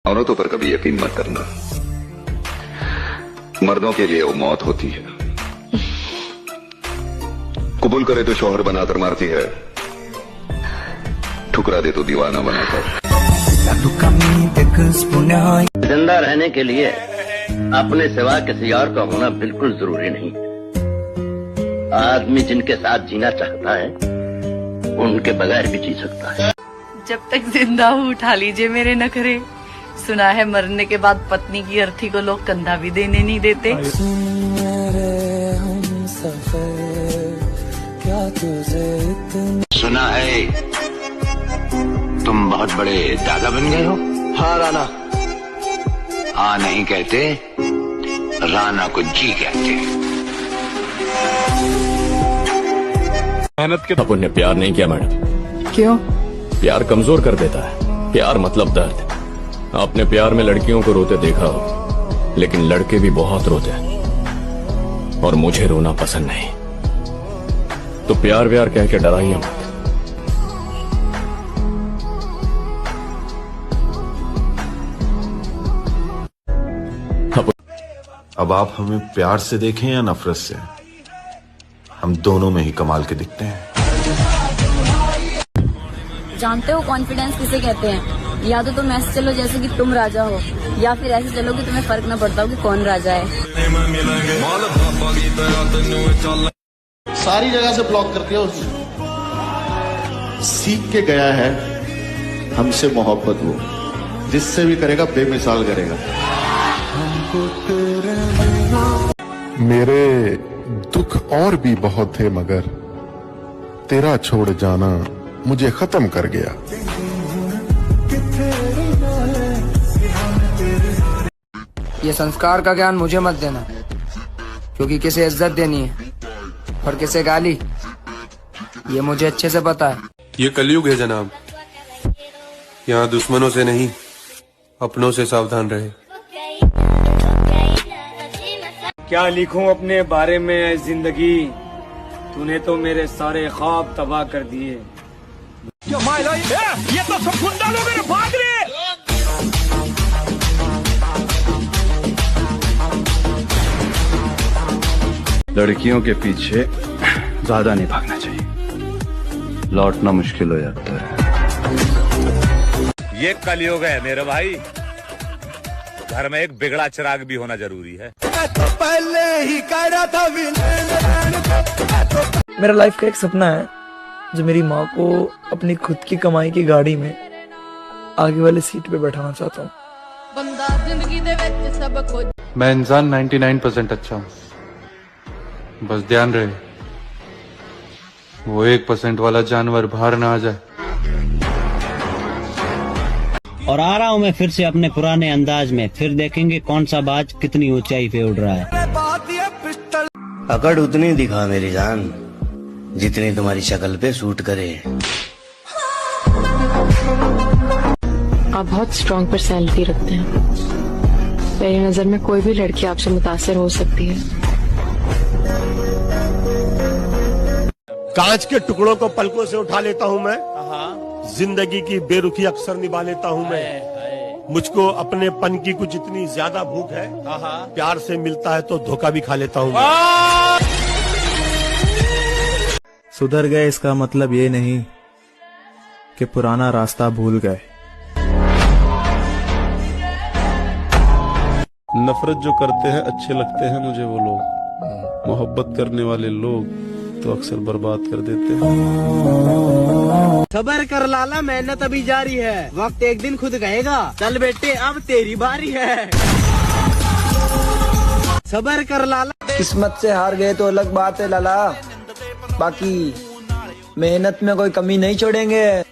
औरतों पर कभी यकीन मत करना, मर्दों के लिए वो मौत होती है। कबूल करे तो शौहर बनाकर मारती है, ठुकरा दे तो दीवाना बनाकर। जिंदा रहने के लिए अपने सिवा किसी और का होना बिल्कुल जरूरी नहीं। आदमी जिनके साथ जीना चाहता है उनके बगैर भी जी सकता है। जब तक जिंदा हूँ उठा लीजिए मेरे नखरे। सुना है मरने के बाद पत्नी की अर्थी को लोग कंधा भी देने नहीं देते। सुना है तुम बहुत बड़े दादा बन गए हो। हाँ राणा। हाँ नहीं कहते, राणा को जी कहते। मेहनत के अपन ने प्यार नहीं किया मैडम। क्यों? प्यार कमजोर कर देता है। प्यार मतलब दर्द। आपने प्यार में लड़कियों को रोते देखा हो, लेकिन लड़के भी बहुत रोते हैं और मुझे रोना पसंद नहीं। तो प्यार व्यार कह के डराइए मत। अब आप हमें प्यार से देखें या नफरत से, हम दोनों में ही कमाल के दिखते हैं। जानते हो कॉन्फिडेंस किसे कहते हैं? या तो तुम ऐसे चलो जैसे कि तुम राजा हो, या फिर ऐसे चलो कि तुम्हें फर्क न पड़ता हो कि कौन राजा है। सारी जगह से ब्लॉक कर दिया उसने। सीख के गया है हमसे मोहब्बत, वो जिससे भी करेगा बेमिसाल करेगा। मेरे दुख और भी बहुत थे, मगर तेरा छोड़ जाना मुझे खत्म कर गया। ये संस्कार का ज्ञान मुझे मत देना, क्योंकि किसे इज्जत देनी है और किसे गाली, ये मुझे अच्छे से पता है। ये कलयुग है जनाब, यहाँ दुश्मनों से नहीं अपनों से सावधान रहे। क्या लिखूं अपने बारे में जिंदगी, तूने तो मेरे सारे ख्वाब तबाह कर दिए। ये तो सब गुंडा लोग हैं, भाग रहे। लड़कियों के पीछे ज्यादा नहीं भागना चाहिए, लौटना मुश्किल हो जाता है। ये कलयुग है मेरे भाई, घर में एक बिगड़ा चिराग भी होना जरूरी है। तो पहले ही कह रहा था। मेरा लाइफ का एक सपना है जो मेरी माँ को अपनी खुद की कमाई की गाड़ी में आगे वाली सीट पे बैठाना चाहता हूँ। मैं इंसान 99% अच्छा हूँ, बस ध्यान रहे वो 1% वाला जानवर बाहर ना आ जाए। और आ रहा हूँ मैं फिर से अपने पुराने अंदाज में, फिर देखेंगे कौन सा बाज कितनी ऊंचाई पे उड़ रहा है। अकड़ उतनी दिखा मेरी जान जितनी तुम्हारी शक्ल पे सूट करे। आप बहुत स्ट्रॉन्ग पर्सनैलिटी रखते हैं। मेरी नजर में कोई भी लड़की आपसे मुतासिर हो सकती है। कांच के टुकड़ों को पलकों से उठा लेता हूँ मैं, जिंदगी की बेरुखी अक्सर निभा लेता हूँ मैं। मुझको अपने पन की कुछ इतनी ज्यादा भूख है, प्यार से मिलता है तो धोखा भी खा लेता हूँ। सुधर गए इसका मतलब ये नहीं कि पुराना रास्ता भूल गए। नफरत जो करते हैं अच्छे लगते हैं मुझे वो लोग, मोहब्बत करने वाले लोग तो अक्सर बर्बाद कर देते हैं। सबर कर लाला, मेहनत अभी जारी है, वक्त एक दिन खुद कहेगा चल बेटे अब तेरी बारी है। सबर कर लाला। किस्मत से हार गए तो अलग बात है लाला, बाकी मेहनत में कोई कमी नहीं छोड़ेंगे।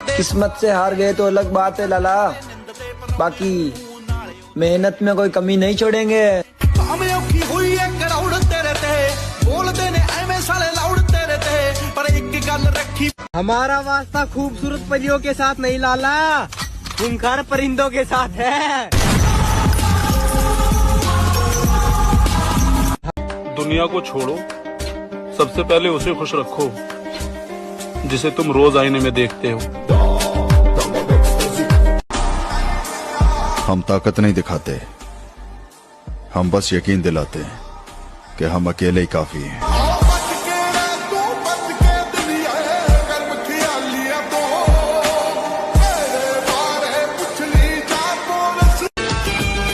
किस्मत से हार गए तो अलग बात है लाला, बाकी मेहनत में कोई कमी नहीं छोड़ेंगे। हमारा वास्ता खूबसूरत परियों के साथ नहीं लाला, खूंखार परिंदों के साथ है। दुनिया को छोड़ो, सबसे पहले उसे खुश रखो, जिसे तुम रोज आईने में देखते हो। हम ताकत नहीं दिखाते, हम बस यकीन दिलाते हैं कि हम अकेले ही काफी हैं।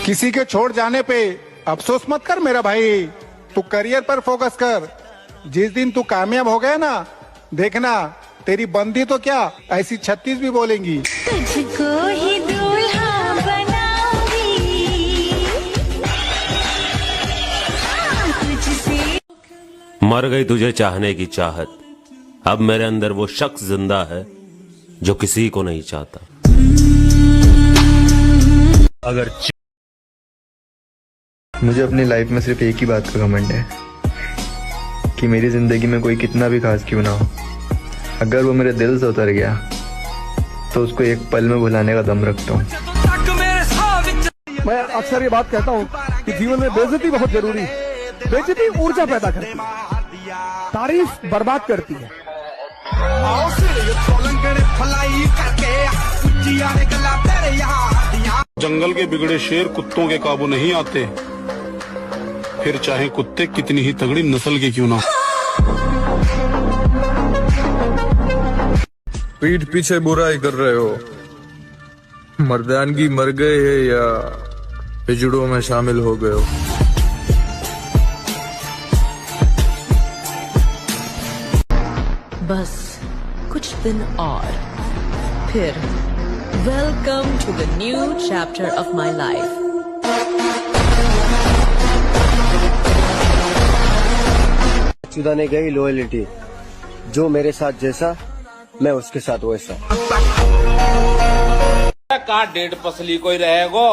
किसी के छोड़ जाने पे अफसोस मत कर मेरा भाई, तू करियर पर फोकस कर। जिस दिन तू कामयाब हो गया ना, देखना तेरी बंदी तो क्या ऐसी 36 भी बोलेंगी। तुझको ही दूल्हा बनाऊंगी, तुझसे। मर गई तुझे चाहने की चाहत, अब मेरे अंदर वो शख्स जिंदा है जो किसी को नहीं चाहता। अगर मुझे अपनी लाइफ में सिर्फ एक ही बात का घमंड है कि मेरी जिंदगी में कोई कितना भी खास क्यों ना हो, अगर वो मेरे दिल से उतर गया तो उसको एक पल में भुलाने का दम रखता हूँ। मैं अक्सर ये बात कहता हूँ कि जीवन में बेइज्जती बहुत जरूरी है। बेइज्जती ऊर्जा पैदा करती है, तारीफ बर्बाद करती है। जंगल के बिगड़े शेर कुत्तों के काबू नहीं आते, फिर चाहे कुत्ते कितनी ही तगड़ी नस्ल के क्यों ना। पीठ पीछे बुराई कर रहे हो, मर्दानगी मर गए है या पिजड़ों में शामिल हो गए हो। बस कुछ दिन और फिर welcome to the new chapter of my life. चुदाने गई लॉयल्टी, जो मेरे साथ जैसा मैं उसके साथ वैसा। का डेढ़ पसली कोई रहेगो,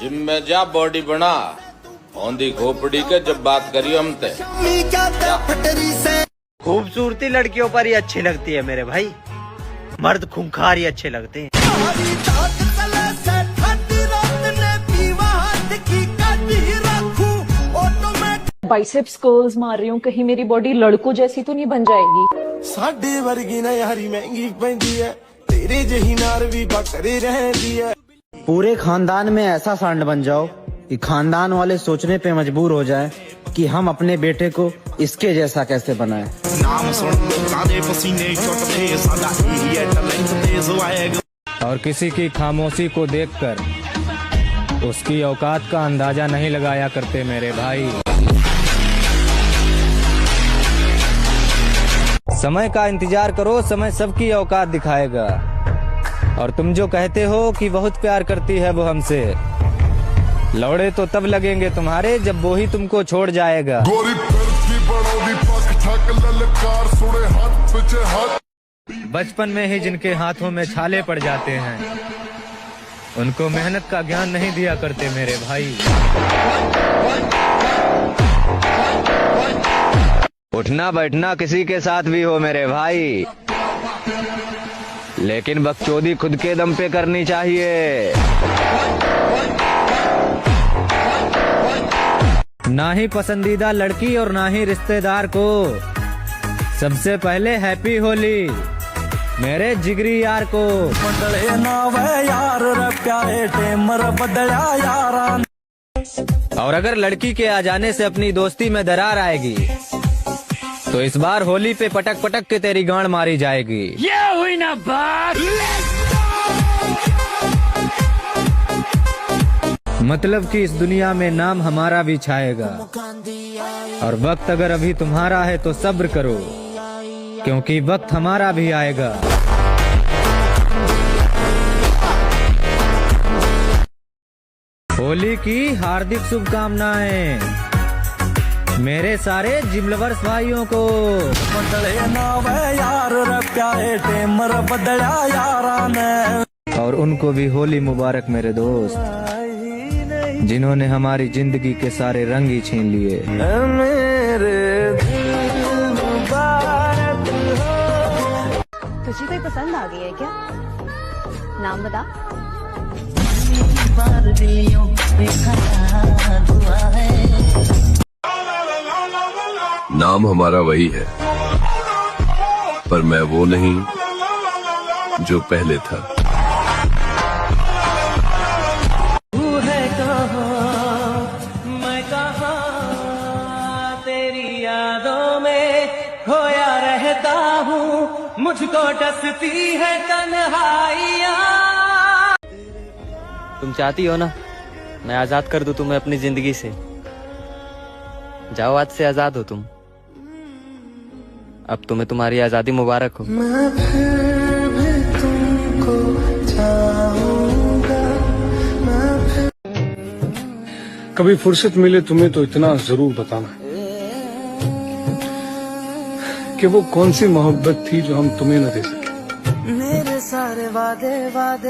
जिम में जा बॉडी बना, औंधी खोपड़ी के जब बात करियो हमते। खूबसूरती लड़कियों पर ही अच्छी लगती है मेरे भाई, मर्द खूंखार ही अच्छे लगते हैं। बाइसेप्स कर्ल्स मार रही हूँ, कहीं मेरी बॉडी लड़कों जैसी तो नहीं बन जाएगी। साडे वर्गी ना यारी महंगी पैंदी है, तेरे जही नार भी बकरे रहती है। पूरे खानदान में ऐसा सांड बन जाओ कि खानदान वाले सोचने पे मजबूर हो जाए कि हम अपने बेटे को इसके जैसा कैसे बनाएं। और किसी की खामोशी को देखकर उसकी औकात का अंदाजा नहीं लगाया करते मेरे भाई। समय का इंतजार करो, समय सबकी औकात दिखाएगा। और तुम जो कहते हो कि बहुत प्यार करती है वो हमसे, लौड़े तो तब लगेंगे तुम्हारे जब वो ही तुमको छोड़ जाएगा। बचपन में ही जिनके हाथों में छाले पड़ जाते हैं, उनको मेहनत का ज्ञान नहीं दिया करते मेरे भाई। उठना बैठना किसी के साथ भी हो मेरे भाई, लेकिन बकचोदी खुद के दम पे करनी चाहिए। ना ही पसंदीदा लड़की और ना ही रिश्तेदार को। सबसे पहले हैप्पी होली मेरे जिगरी यार को। और अगर लड़की के आ जाने से अपनी दोस्ती में दरार आएगी तो इस बार होली पे पटक पटक के तेरी गांड मारी जाएगी। ये हुई ना बात। मतलब कि इस दुनिया में नाम हमारा भी छाएगा। और वक्त अगर अभी तुम्हारा है तो सब्र करो, क्योंकि वक्त हमारा भी आएगा। होली की हार्दिक शुभकामनाएं मेरे सारे जिम लवर्स भाइयों को। और उनको भी होली मुबारक मेरे दोस्त, जिन्होंने हमारी जिंदगी के सारे रंग ही छीन लिए। तुझे कोई पसंद आ गई है क्या? नाम बता। नाम हमारा वही है, पर मैं वो नहीं जो पहले था। तू है कहाँ, मैं कहाँ, तेरी यादों में खोया रहता हूँ, मुझको डसती है तन्हाइयाँ। तुम चाहती हो ना मैं आजाद कर दूं तुम्हें अपनी जिंदगी से। जाओ, आज से आजाद हो तुम। अब तुम्हें तुम्हारी आजादी मुबारक हो। मैं फिर भी तुमको चाहूंगा, कभी फुर्सत मिले तुम्हें तो इतना जरूर बताना कि वो कौन सी मोहब्बत थी जो हम तुम्हें न दे सके। मेरे सारे वादे वादे